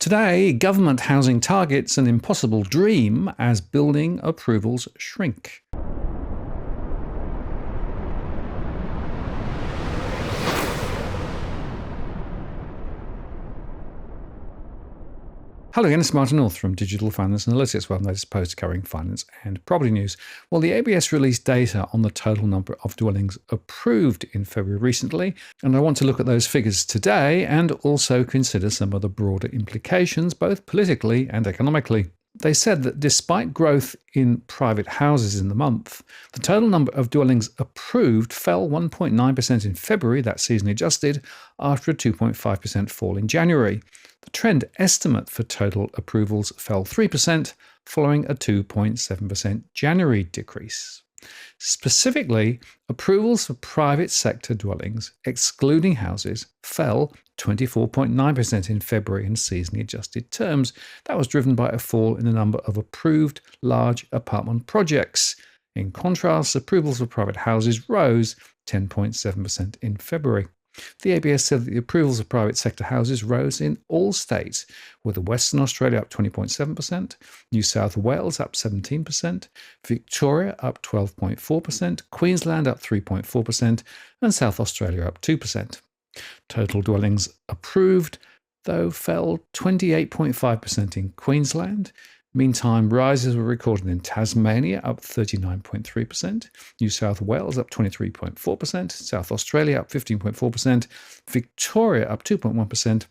Today, government housing targets an impossible dream as building approvals shrink. Hello again, it's Martin North from Digital Finance Analytics, where I'm latest post covering finance and property news. Well, the ABS released data on the total number of dwellings approved in February recently, and I want to look at those figures today and also consider some of the broader implications, both politically and economically. They said that despite growth in private houses in the month, the total number of dwellings approved fell 1.9% in February, that's seasonally adjusted, after a 2.5% fall in January. The trend estimate for total approvals fell 3%, following a 2.7% January decrease. Specifically, approvals for private sector dwellings, excluding houses, fell 24.9% in February in seasonally adjusted terms. That was driven by a fall in the number of approved large apartment projects. In contrast, approvals for private houses rose 10.7% in February. The ABS said that the approvals of private sector houses rose in all states, with Western Australia up 20.7%, New South Wales up 17%, Victoria up 12.4%, Queensland up 3.4%, and South Australia up 2%. Total dwellings approved, though, fell 28.5% in Queensland. Meantime, rises were recorded in Tasmania, up 39.3%, New South Wales up 23.4%, South Australia up 15.4%, Victoria up 2.1%,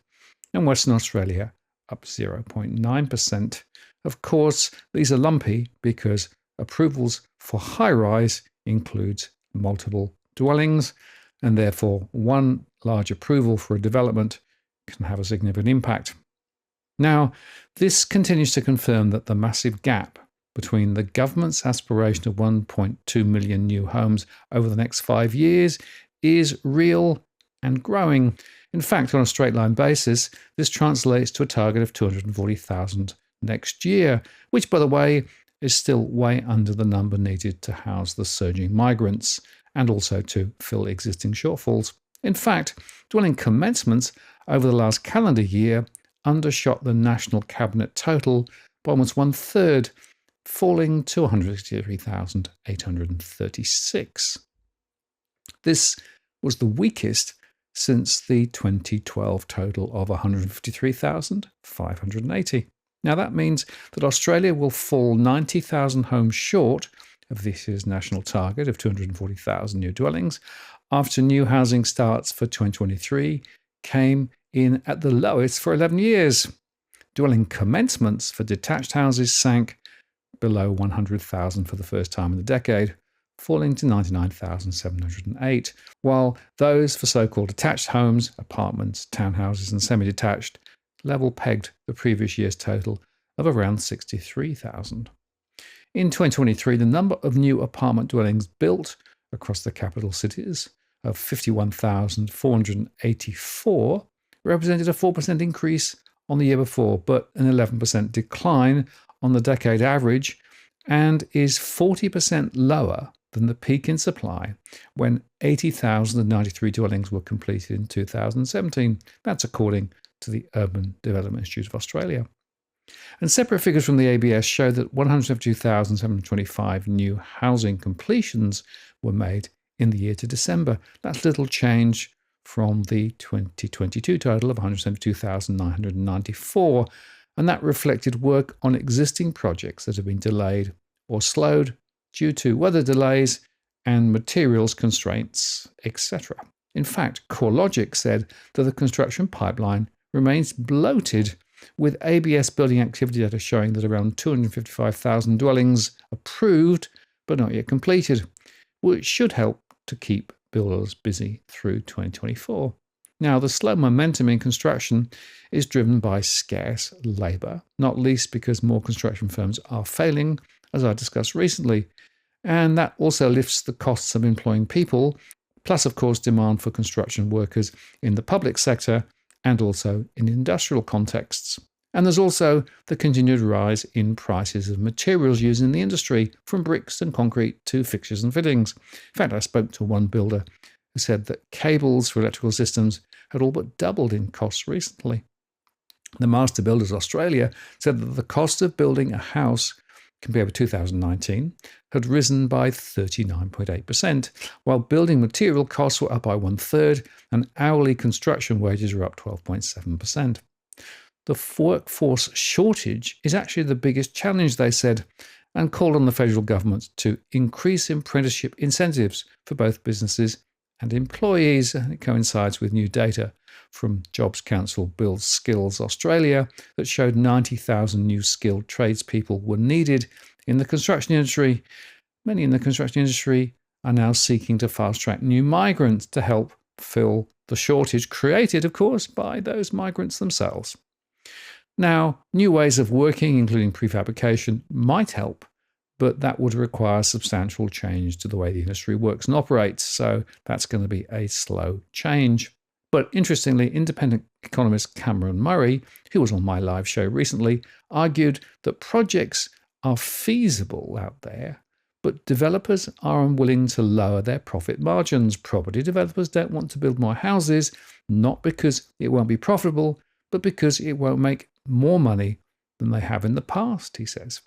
and Western Australia up 0.9%. Of course, these are lumpy because approvals for high-rise includes multiple dwellings, and therefore one large approval for a development can have a significant impact. Now, this continues to confirm that the massive gap between the government's aspiration of 1.2 million new homes over the next 5 years is real and growing. In fact, on a straight line basis, this translates to a target of 240,000 next year, which, by the way, is still way under the number needed to house the surging migrants and also to fill existing shortfalls. In fact, dwelling commencements over the last calendar year undershot the National Cabinet total by almost 1/3, falling to 163,836. This was the weakest since the 2012 total of 153,580. Now that means that Australia will fall 90,000 homes short of this year's national target of 240,000 new dwellings after new housing starts for 2023 came in at the lowest for 11 years. Dwelling commencements for detached houses sank below 100,000 for the first time in a decade, falling to 99,708, while those for so-called attached homes, apartments, townhouses and semi-detached level pegged the previous year's total of around 63,000. In 2023, the number of new apartment dwellings built across the capital cities of 51,484 represented a 4% increase on the year before, but an 11% decline on the decade average, and is 40% lower than the peak in supply when 80,093 dwellings were completed in 2017. That's according to the Urban Development Institute of Australia. And separate figures from the ABS show that 172,725 new housing completions were made in the year to December. That's little change from the 2022 total of 172,994, and that reflected work on existing projects that have been delayed or slowed due to weather delays and materials constraints, etc. In fact, CoreLogic said that the construction pipeline remains bloated, with ABS building activity data showing that around 255,000 dwellings approved but not yet completed, which should help to keep builders busy through 2024. Now, the slow momentum in construction is driven by scarce labour, not least because more construction firms are failing, as I discussed recently, and that also lifts the costs of employing people, plus, of course, demand for construction workers in the public sector and also in industrial contexts. And there's also the continued rise in prices of materials used in the industry, from bricks and concrete to fixtures and fittings. In fact, I spoke to one builder who said that cables for electrical systems had all but doubled in costs recently. The Master Builders Australia said that the cost of building a house compared with 2019 had risen by 39.8%, while building material costs were up by 1/3 and hourly construction wages were up 12.7%. The workforce shortage is actually the biggest challenge, they said, and called on the federal government to increase apprenticeship incentives for both businesses and employees. And it coincides with new data from Jobs Council Builds Skills Australia that showed 90,000 new skilled tradespeople were needed in the construction industry. Many in the construction industry are now seeking to fast-track new migrants to help fill the shortage created, of course, by those migrants themselves. Now, new ways of working, including prefabrication, might help, but that would require substantial change to the way the industry works and operates. So that's going to be a slow change. But interestingly, independent economist Cameron Murray, who was on my live show recently, argued that projects are feasible out there, but developers are unwilling to lower their profit margins. Property developers don't want to build more houses, not because it won't be profitable, but because it won't make more money than they have in the past, he says.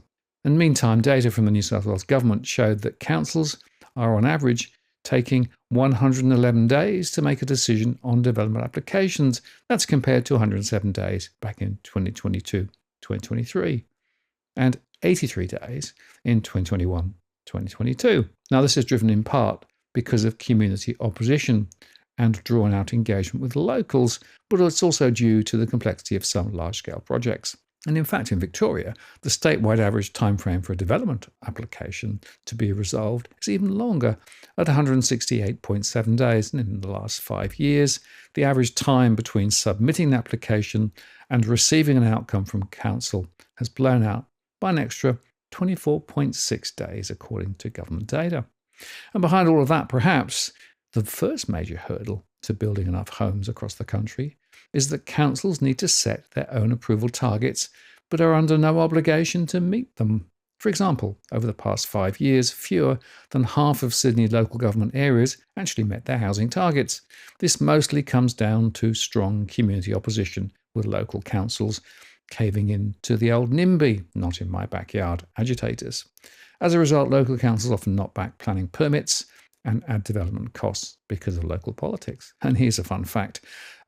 And meantime, data from the New South Wales government showed that councils are on average taking 111 days to make a decision on development applications. That's compared to 107 days back in 2022-2023 and 83 days in 2021-2022. Now, this is driven in part because of community opposition and drawn-out engagement with locals, but it's also due to the complexity of some large-scale projects. And in fact, in Victoria, the statewide average timeframe for a development application to be resolved is even longer, at 168.7 days. And in the last 5 years, the average time between submitting an application and receiving an outcome from council has blown out by an extra 24.6 days, according to government data. And behind all of that, perhaps, the first major hurdle to building enough homes across the country is that councils need to set their own approval targets, but are under no obligation to meet them. For example, over the past 5 years, fewer than half of Sydney local government areas actually met their housing targets. This mostly comes down to strong community opposition, with local councils caving in to the old NIMBY, not in my backyard, agitators. As a result, local councils often knock back planning permits and add development costs because of local politics. And here's a fun fact.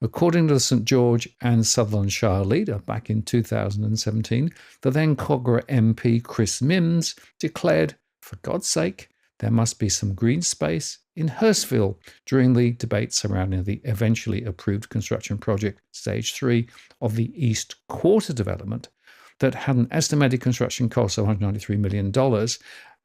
According to the St George and Sutherland Shire leader back in 2017, the then Kogarah MP Chris Mims declared, for God's sake, there must be some green space in Hurstville during the debate surrounding the eventually approved construction project, Stage 3 of the East Quarter development, that had an estimated construction cost of $193 million,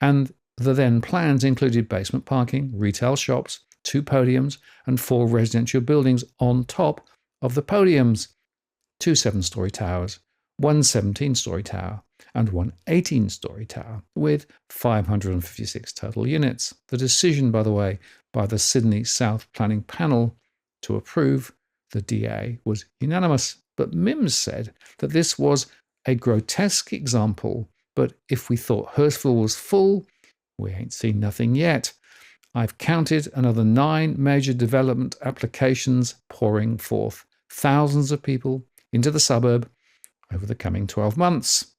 and the then plans included basement parking, retail shops, 2 podiums, and 4 residential buildings on top of the podiums. 2 7-story towers, 1 17-story tower, and 1 18-story tower, with 556 total units. The decision, by the way, by the Sydney South Planning Panel to approve the DA was unanimous. But Mims said that this was a grotesque example, but if we thought Hurstville was full, we ain't seen nothing yet. I've counted another 9 major development applications pouring forth thousands of people into the suburb over the coming 12 months.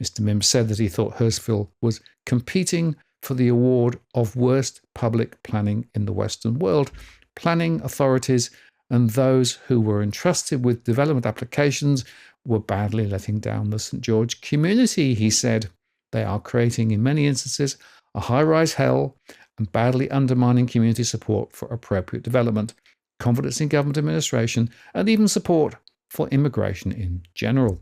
Mr. Mims said that he thought Hurstville was competing for the award of worst public planning in the Western world. Planning authorities and those who were entrusted with development applications were badly letting down the St George community, he said. They are creating, in many instances, a high-rise hell and badly undermining community support for appropriate development, confidence in government administration, and even support for immigration in general.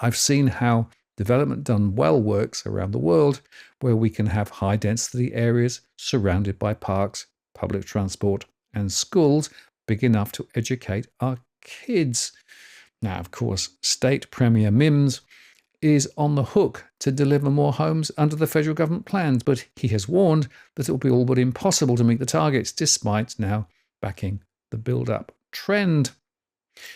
I've seen how development done well works around the world, where we can have high-density areas surrounded by parks, public transport, and schools big enough to educate our kids. Now, of course, State Premier Mims is on the hook to deliver more homes under the federal government plans, but he has warned that it will be all but impossible to meet the targets, despite now backing the build-up trend.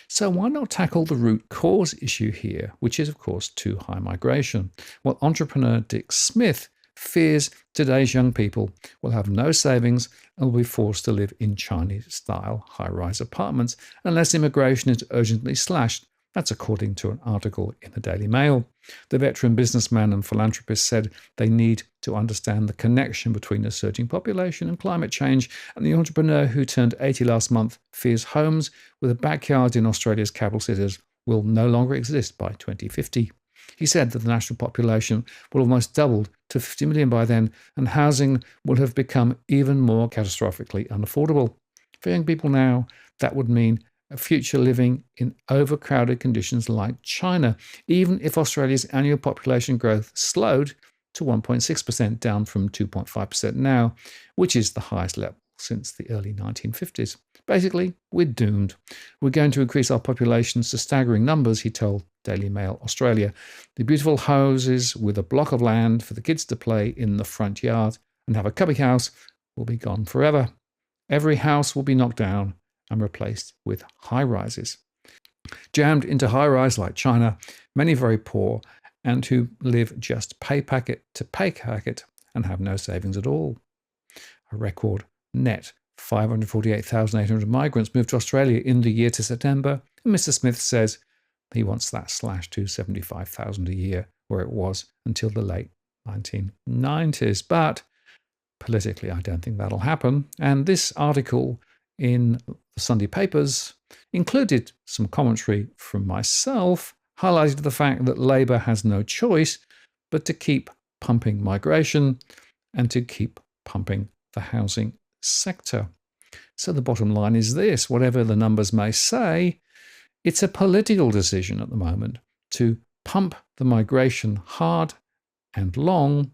So why not tackle the root cause issue here, which is, of course, too high migration? Well, entrepreneur Dick Smith fears today's young people will have no savings and will be forced to live in Chinese-style high-rise apartments unless immigration is urgently slashed. That's according to an article in the Daily Mail. The veteran businessman and philanthropist said they need to understand the connection between a surging population and climate change, and the entrepreneur who turned 80 last month fears homes with a backyard in Australia's capital cities will no longer exist by 2050. He said that the national population will almost double to 50 million by then, and housing will have become even more catastrophically unaffordable. For young people now, that would mean a future living in overcrowded conditions like China, even if Australia's annual population growth slowed to 1.6%, down from 2.5% now, which is the highest level since the early 1950s. Basically, we're doomed. We're going to increase our populations to staggering numbers, he told Daily Mail Australia. The beautiful houses with a block of land for the kids to play in the front yard and have a cubby house will be gone forever. Every house will be knocked down and replaced with high-rises. Jammed into high-rise like China, many very poor and who live just pay packet to pay packet and have no savings at all. A record net 548,800 migrants moved to Australia in the year to September, and Mr. Smith says he wants that slashed to 75,000 a year, where it was until the late 1990s. But politically, I don't think that'll happen. And this article in the Sunday papers included some commentary from myself, highlighted the fact that Labor has no choice but to keep pumping migration and to keep pumping the housing sector. So the bottom line is this: whatever the numbers may say, it's a political decision at the moment to pump the migration hard and long,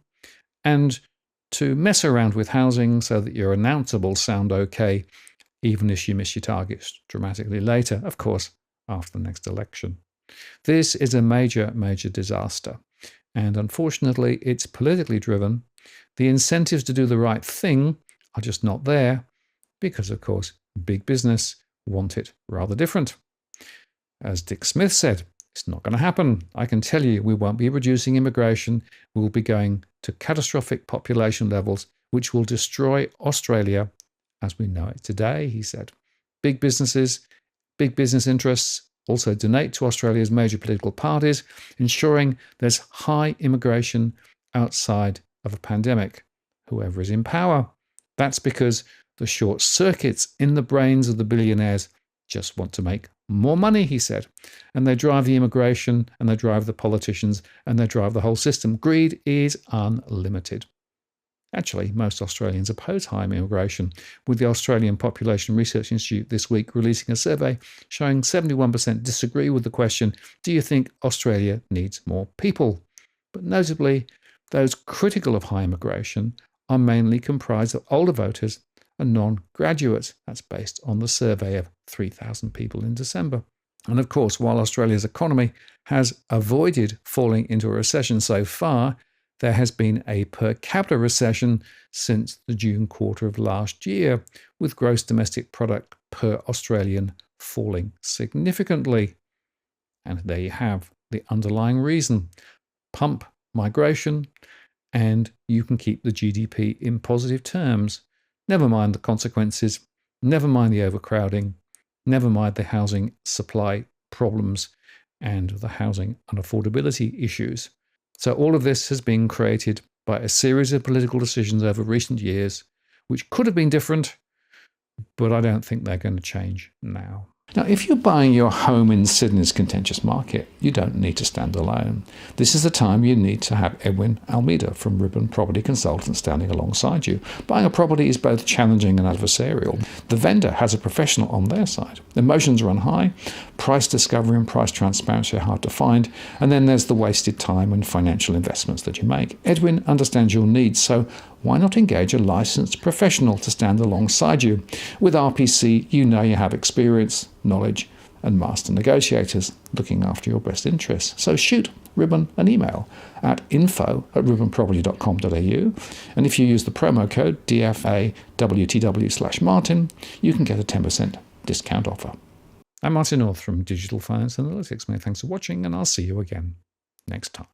and to mess around with housing so that your announceables sound okay, even if you miss your targets dramatically later, of course, after the next election. This is a major, major disaster. And unfortunately, it's politically driven. The incentives to do the right thing are just not there because, of course, big business want it rather different. As Dick Smith said, it's not going to happen. I can tell you we won't be reducing immigration. We will be going to catastrophic population levels, which will destroy Australia as we know it today, he said. Big businesses, big business interests also donate to Australia's major political parties, ensuring there's high immigration outside of a pandemic, whoever is in power. That's because the short circuits in the brains of the billionaires just want to make more money, he said. And they drive the immigration, and they drive the politicians, and they drive the whole system. Greed is unlimited. Actually, most Australians oppose high immigration, with the Australian Population Research Institute this week releasing a survey showing 71% disagree with the question, do you think Australia needs more people? But notably, those critical of high immigration are mainly comprised of older voters and non-graduates. That's based on the survey of 3,000 people in December. And of course, while Australia's economy has avoided falling into a recession so far, there has been a per capita recession since the June quarter of last year, with gross domestic product per Australian falling significantly. And there you have the underlying reason. Pump migration, and you can keep the GDP in positive terms. Never mind the consequences, never mind the overcrowding, never mind the housing supply problems and the housing unaffordability issues. So all of this has been created by a series of political decisions over recent years, which could have been different, but I don't think they're going to change now. Now, if you're buying your home in Sydney's contentious market, you don't need to stand alone. This is the time you need to have Edwin Almeida from Ribbon Property Consultants standing alongside you. Buying a property is both challenging and adversarial. The vendor has a professional on their side. Emotions run high, price discovery and price transparency are hard to find, and then there's the wasted time and financial investments that you make. Edwin understands your needs, so why not engage a licensed professional to stand alongside you? With RPC, you know you have experience, knowledge, and master negotiators looking after your best interests. So shoot Ribbon an email at info@ribbonproperty.com.au, and if you use the promo code DFAWTW/Martin, you can get a 10% discount offer. I'm Martin North from Digital Finance Analytics. Many thanks for watching, and I'll see you again next time.